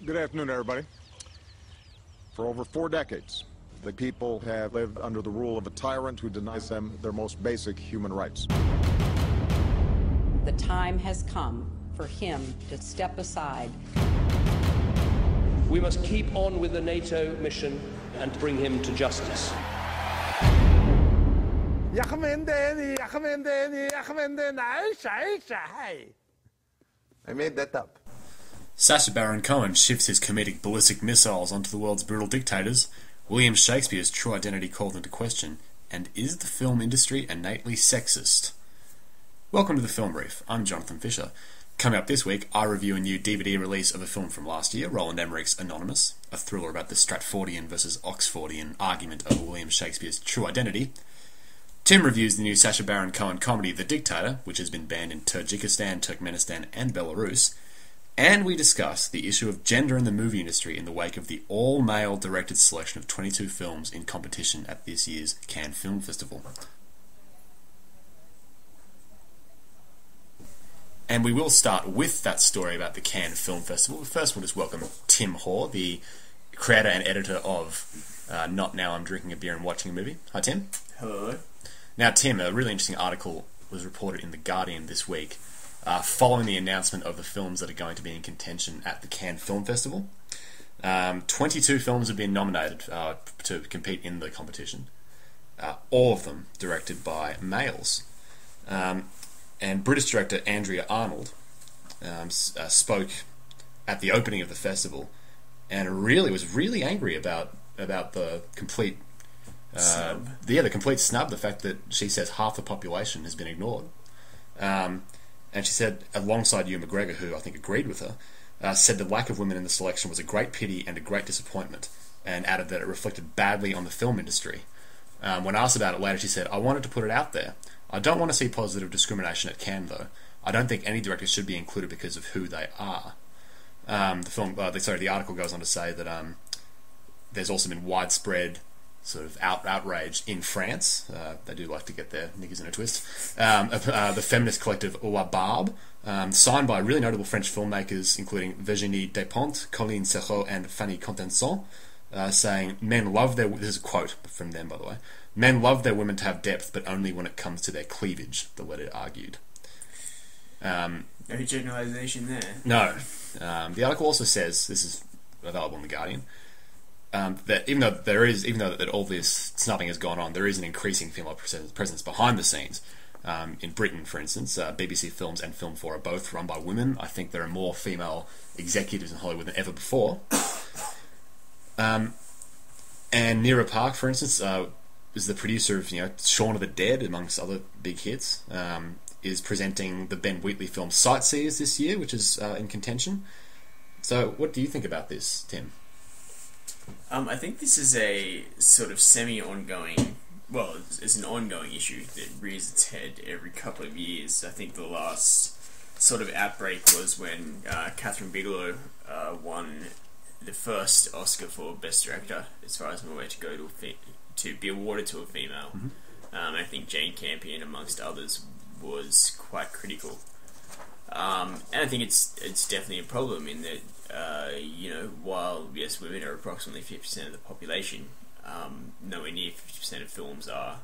Good afternoon, everybody. For over 4 decades, the people have lived under the rule of a tyrant who denies them their most basic human rights. The time has come for him to step aside. We must keep on with the NATO mission and bring him to justice. I made that up. Sacha Baron Cohen shifts his comedic ballistic missiles onto the world's brutal dictators. William Shakespeare's true identity called into question. And is the film industry innately sexist? Welcome to the Film Brief. I'm Jonathan Fisher. Coming up this week, I review a new DVD release of a film from last year, Roland Emmerich's Anonymous, a thriller about the Stratfordian versus Oxfordian argument over William Shakespeare's true identity. Tim reviews the new Sacha Baron Cohen comedy The Dictator, which has been banned in Tajikistan, Turkmenistan and Belarus. And we discuss the issue of gender in the movie industry in the wake of the all-male directed selection of 22 films in competition at this year's Cannes Film Festival. And we will start with that story about the Cannes Film Festival. First, we'll just welcome Tim Hoar, the creator and editor of Not Now I'm Drinking a Beer and Watching a Movie. Hi, Tim. Hello. Now, Tim, a really interesting article was reported in The Guardian this week following the announcement of the films that are going to be in contention at the Cannes Film Festival. 22 films have been nominated to compete in the competition. All of them directed by males. And British director Andrea Arnold spoke at the opening of the festival and was really angry about the complete snub. The complete snub, the fact that she says half the population has been ignored. And she said, alongside Ewan McGregor, who I think agreed with her, said the lack of women in the selection was a great pity and a great disappointment, and added that it reflected badly on the film industry. When asked about it later, she said, "I wanted to put it out there. I don't want to see positive discrimination at Cannes, though. I don't think any director should be included because of who they are." The article goes on to say that there's also been widespread sort of outrage in France. They do like to get their knickers in a twist. The feminist collective Oua Barbe, signed by really notable French filmmakers, including Virginie Despentes, Colline Serrault, and Fanny Contenson, saying, "Men love their..." This is a quote from them, by the way. "Men love their women to have depth, but only when it comes to their cleavage," the letter argued. No generalisation there. No. The article also says, this is available in The Guardian, that even though all this snubbing has gone on, there is an increasing female presence behind the scenes. In Britain, for instance, BBC Films and Film 4 are both run by women. I think there are more female executives in Hollywood than ever before. And Nira Park, for instance, is the producer of Shaun of the Dead, amongst other big hits, is presenting the Ben Wheatley film Sightseers this year, which is in contention. So what do you think about this, Tim? I think this is a sort of semi-ongoing... Well, it's an ongoing issue that rears its head every couple of years. I think the last sort of outbreak was when Catherine Bigelow won the first Oscar for Best Director, as far as I'm aware, to be awarded to a female. Mm-hmm. I think Jane Campion, amongst others, was quite critical. And I think it's definitely a problem in that, while, yes, women are approximately 50% of the population, nowhere near 50% of films are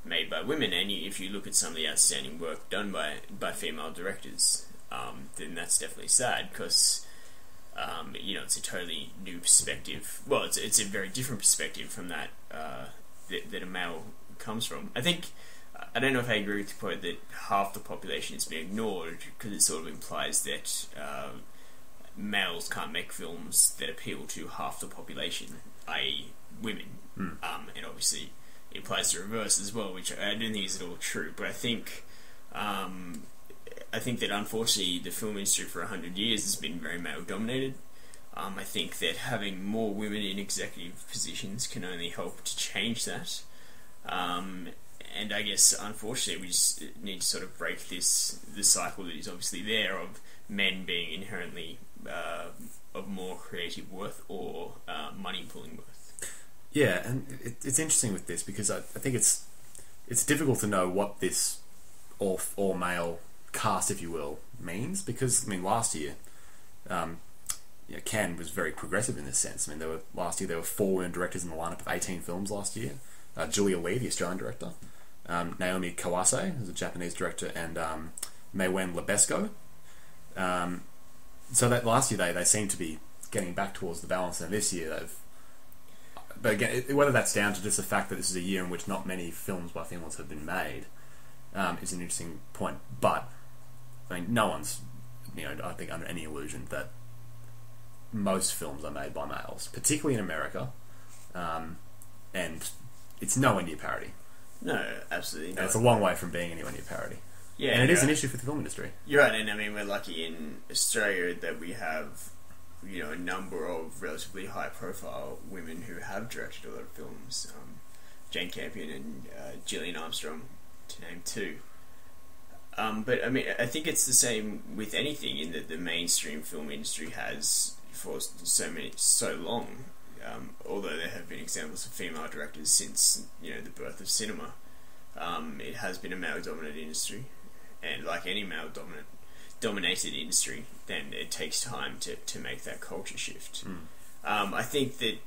made by women. And if you look at some of the outstanding work done by female directors, then that's definitely sad, because it's a totally new perspective. Well, it's a very different perspective from that that a male comes from. I don't know if I agree with the point that half the population is being ignored, because it sort of implies that males can't make films that appeal to half the population, i.e. women. And obviously it implies the reverse as well, which I don't think is at all true. But I think that unfortunately the film industry for 100 years has been very male dominated. I think that having more women in executive positions can only help to change that. And I guess, unfortunately, we just need to sort of break the cycle that is obviously there of men being inherently of more creative worth or money-pulling worth. Yeah, and it's interesting with this, because I think it's difficult to know what this all-male cast, if you will, means, because, last year, Cannes was very progressive in this sense. I mean, last year there were 4 women directors in the lineup of 18 films last year. Julia Lee, the Australian director, Naomi Kawase, who's a Japanese director, and Maywen Lebesco. So that last year they seemed to be getting back towards the balance, and this year they've. But again, whether that's down to just the fact that this is a year in which not many films by females have been made, is an interesting point. But I mean, no one's, I think, under any illusion that most films are made by males, particularly in America, and it's nowhere near parity. No, absolutely not. And it's a long way from being anywhere near parity. Yeah, and it is an issue for the film industry. You're right, and I mean, we're lucky in Australia that we have, a number of relatively high-profile women who have directed a lot of films. Jane Campion and Gillian Armstrong, to name 2. But I mean, I think it's the same with anything in that the mainstream film industry has for so long. Although there have been examples of female directors since the birth of cinema, it has been a male-dominant industry, and like any male-dominated industry, then it takes time to make that culture shift. I think that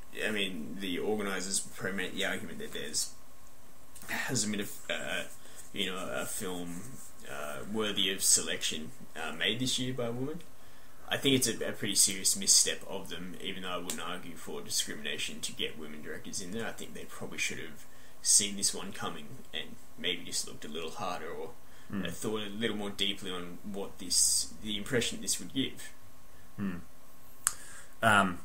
the organisers make the argument that hasn't been a film worthy of selection made this year by a woman. I think it's a pretty serious misstep of them, even though I wouldn't argue for discrimination to get women directors in there. I think they probably should have seen this one coming and maybe just looked a little harder or thought a little more deeply on what the impression this would give. And I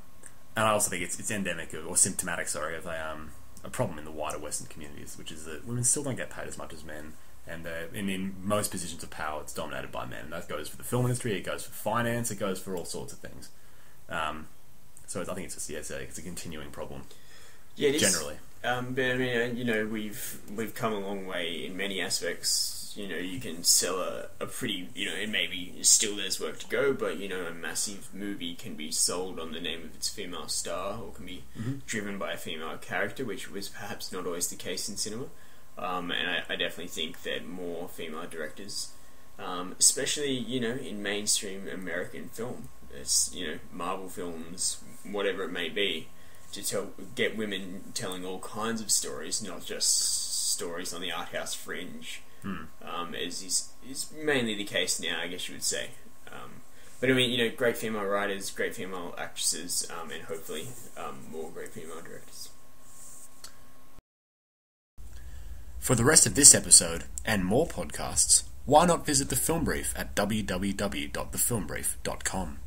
also think it's endemic or symptomatic, of a problem in the wider Western communities, which is that women still don't get paid as much as men. And in most positions of power, it's dominated by men. And that goes for the film industry, it goes for finance, it goes for all sorts of things. So I think it's just it's a continuing problem. Yeah, it is. Generally. But I mean, we've come a long way in many aspects. You can sell a pretty, and maybe still there's work to go, but a massive movie can be sold on the name of its female star, or can be driven by a female character, which was perhaps not always the case in cinema. And I definitely think that more female directors, especially, in mainstream American film, it's, Marvel films, whatever it may be, to get women telling all kinds of stories, not just stories on the art house fringe, is mainly the case now, I guess you would say. But I mean, great female writers, great female actresses, and hopefully more great female directors. For the rest of this episode, and more podcasts, why not visit The Film Brief at www.thefilmbrief.com.